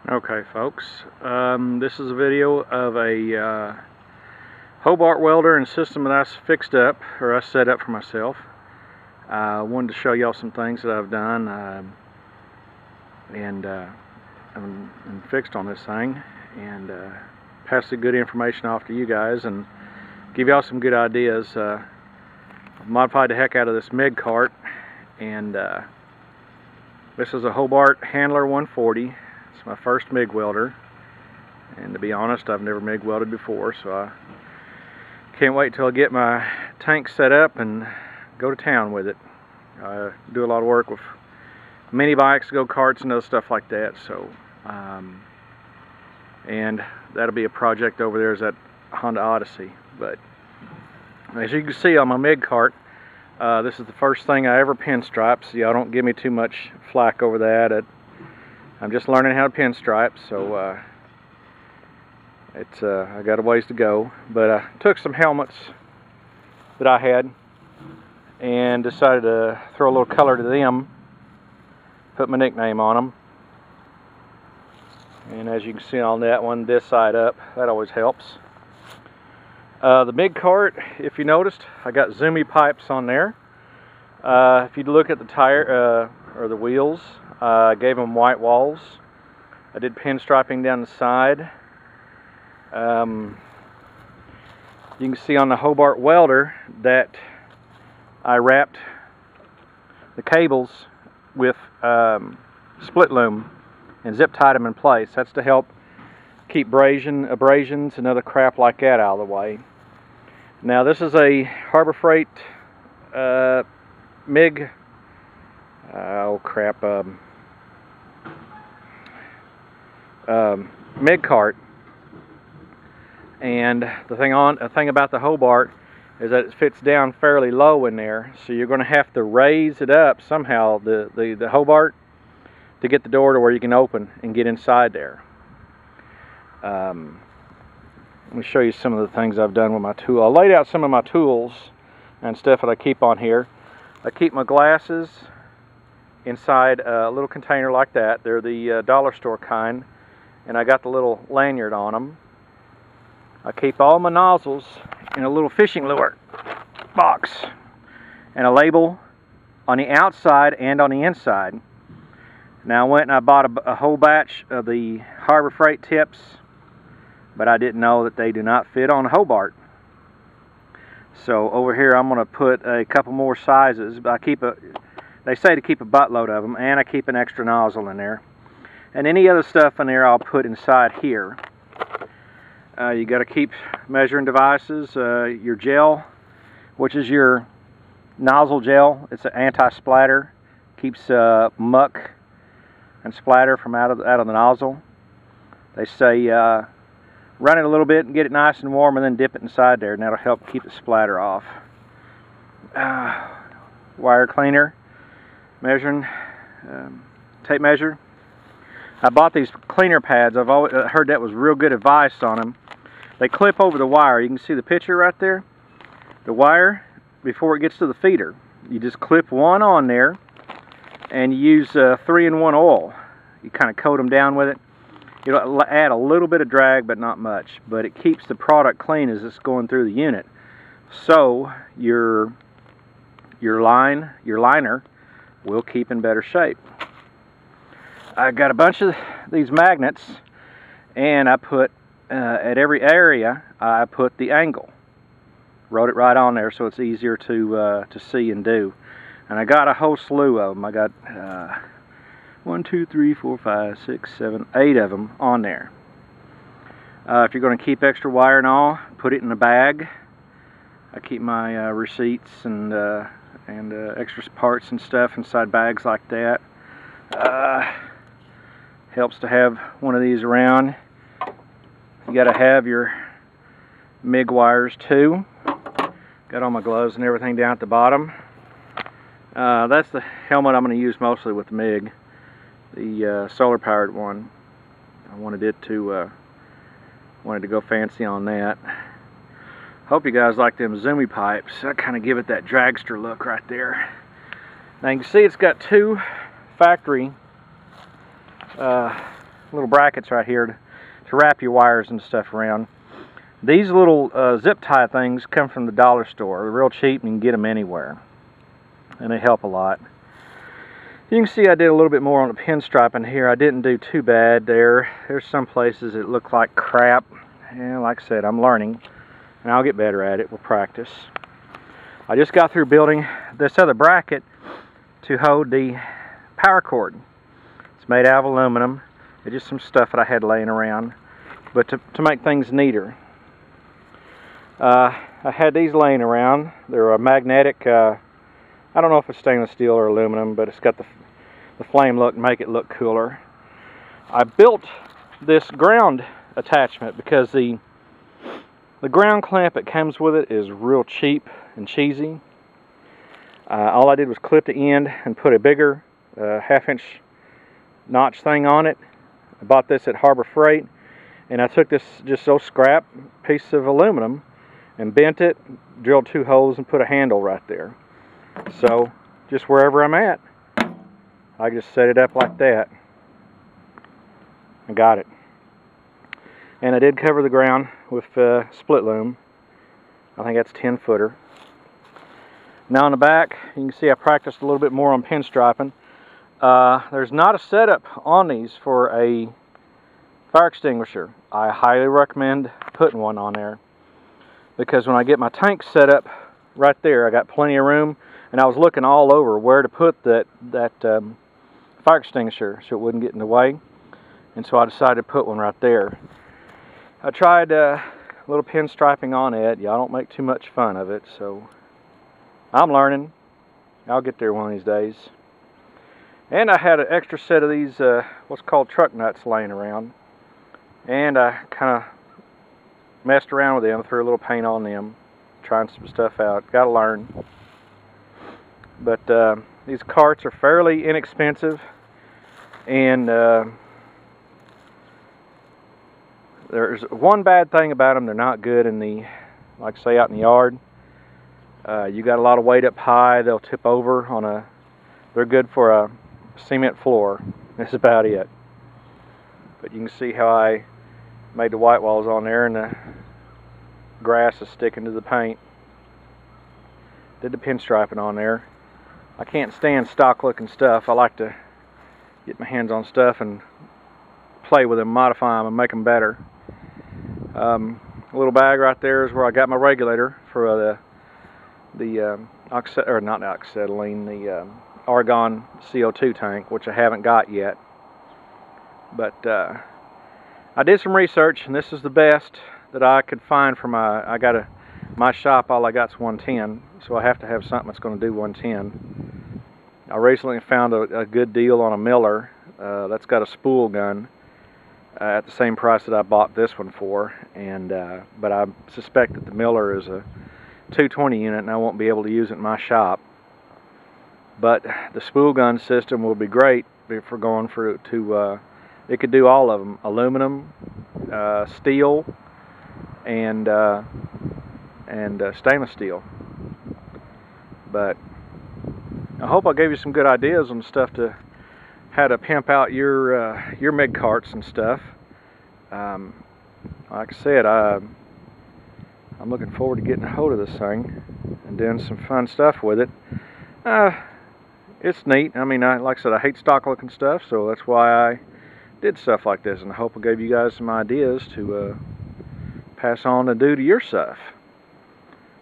Okay folks, this is a video of a Hobart welder and system that I fixed up, or I set up for myself. I wanted to show y'all some things that I've done and fixed on this thing, and pass the good information off to you guys and give y'all some good ideas. I've modified the heck out of this MIG cart, and this is a Hobart Handler 140. It's my first MIG welder, and to be honest, I've never MIG welded before, so I can't wait till I get my tank set up and go to town with it. I do a lot of work with mini bikes, go-karts, and other stuff like that, so and that'll be a project over there, is that Honda Odyssey. But as you can see on my MIG cart, this is the first thing I ever pinstripe, so y'all don't give me too much flack over that. I'm just learning how to pinstripe, so I got a ways to go. But I took some helmets that I had and decided to throw a little color to them, put my nickname on them. And as you can see on that one, this side up, that always helps. The MIG cart, if you noticed, I got zoomy pipes on there. If you look at the tire or the wheels, I gave them white walls. I did pinstriping down the side. You can see on the Hobart welder that I wrapped the cables with split loom and zip tied them in place. That's to help keep abrasions and other crap like that out of the way. Now this is a Harbor Freight MIG MIG cart, and the thing about the Hobart is that it fits down fairly low in there, so you're going to have to raise it up somehow, the Hobart, to get the door to where you can open and get inside there. Let me show you some of the things I've done with my tool. I laid out some of my tools and stuff that I keep on here. I keep my glasses inside a little container like that. They're the dollar store kind, and I got the little lanyard on them. I keep all my nozzles in a little fishing lure box and a label on the outside and on the inside. Now I went and I bought a whole batch of the Harbor Freight tips, but I didn't know that they do not fit on a Hobart. So over here I'm going to put a couple more sizes. They say to keep a buttload of them, and I keep an extra nozzle in there. And any other stuff in there I'll put inside here. You got to keep measuring devices. Your gel, which is your nozzle gel, it's an anti-splatter. Keeps muck and splatter from out of the nozzle. They say run it a little bit and get it nice and warm, and then dip it inside there, and that'll help keep the splatter off. Wire cleaner, measuring, tape measure. I bought these cleaner pads. I've always heard that was real good advice on them. They clip over the wire. You can see the picture right there. The wire, before it gets to the feeder, you just clip one on there, and you use 3-in-1 oil. You kind of coat them down with it. It'll add a little bit of drag, but not much. But it keeps the product clean as it's going through the unit. So your liner will keep in better shape. I got a bunch of these magnets, and I put at every area I put the angle. Wrote it right on there so it's easier to see and do. And I got a whole slew of them. I got 1, 2, 3, 4, 5, 6, 7, 8 of them on there. If you're going to keep extra wire and all, put it in a bag. I keep my receipts and extra parts and stuff inside bags like that. Helps to have one of these around. You got to have your MIG wires too. Got all my gloves and everything down at the bottom. That's the helmet I'm going to use mostly with the MIG, the solar powered one. I wanted to go fancy on that. Hope you guys like them zoomy pipes. I kind of give it that dragster look right there. Now you can see it's got two factory little brackets right here to wrap your wires and stuff around. These little zip tie things come from the dollar store. They're real cheap and you can get them anywhere, and they help a lot. You can see I did a little bit more on the pinstriping here. I didn't do too bad there. There's some places it looked like crap. And like I said, I'm learning, and I'll get better at it with practice. I just got through building this other bracket to hold the power cord. It's made out of aluminum. It's just some stuff that I had laying around, but to make things neater. I had these laying around. They're a magnetic, I don't know if it's stainless steel or aluminum, but it's got the flame look, make it look cooler. I built this ground attachment because the ground clamp that comes with it is real cheap and cheesy. All I did was clip the end and put a bigger 1/2-inch notch thing on it. I bought this at Harbor Freight, and I took this just old scrap piece of aluminum and bent it, drilled 2 holes, and put a handle right there. So just wherever I'm at, I just set it up like that. I got it. And I did cover the ground with split loom. I think that's 10-footer. Now on the back, you can see I practiced a little bit more on pinstriping. There's not a setup on these for a fire extinguisher. I highly recommend putting one on there, because when I get my tank set up right there, I got plenty of room, and I was looking all over where to put that fire extinguisher so it wouldn't get in the way, and so I decided to put one right there. I tried a little pinstriping on it. Yeah, I don't make too much fun of it, so I'm learning. I'll get there one of these days. And I had an extra set of these what's called truck nuts laying around, and I kind of messed around with them, threw a little paint on them, trying some stuff out. Gotta learn. But these carts are fairly inexpensive, and there's one bad thing about them. They're not good in the, like say, out in the yard. You got a lot of weight up high, they'll tip over on a, they're good for a cement floor. That's about it. But you can see how I made the white walls on there, and the grass is sticking to the paint. Did the pinstriping on there. I can't stand stock looking stuff. I like to get my hands on stuff and play with them, modify them, and make them better. A little bag right there is where I got my regulator for the argon CO2 tank, which I haven't got yet. But I did some research, and this is the best that I could find for my shop. All I got is 110, so I have to have something that's going to do 110. I recently found a good deal on a Miller that's got a spool gun at the same price that I bought this one for, and but I suspect that the Miller is a 220 unit, and I won't be able to use it in my shop. But the spool gun system will be great if we're going to it could do all of them: aluminum, steel, and stainless steel. But I hope I gave you some good ideas on stuff to how to pimp out your MIG carts and stuff. Like I said, I'm looking forward to getting a hold of this thing and doing some fun stuff with it. It's neat. I mean, like I said, I hate stock looking stuff, so that's why I did stuff like this, and I hope I gave you guys some ideas to pass on and do to your stuff.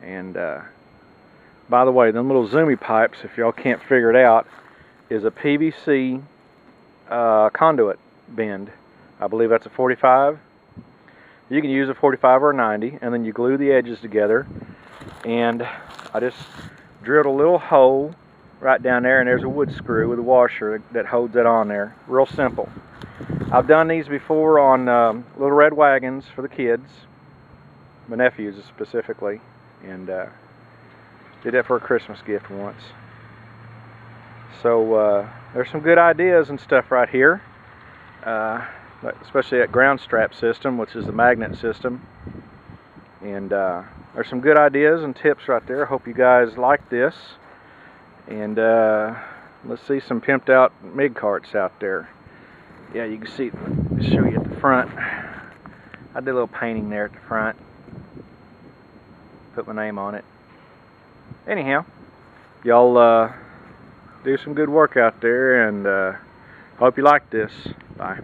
And by the way, them little zoomy pipes, if y'all can't figure it out, is a PVC conduit bend. I believe that's a 45. You can use a 45 or a 90, and then you glue the edges together. And I just drilled a little hole right down there, and there's a wood screw with a washer that holds it on there. Real simple. I've done these before on little red wagons for the kids, my nephews specifically, and did that for a Christmas gift once. So there's some good ideas and stuff right here, especially that ground strap system, which is the magnet system. And there's some good ideas and tips right there. I hope you guys like this. And let's see some pimped out MIG carts out there. Yeah, you can see Just show you at the front. I did a little painting there at the front. Put my name on it. Anyhow, y'all do some good work out there, and hope you like this. Bye.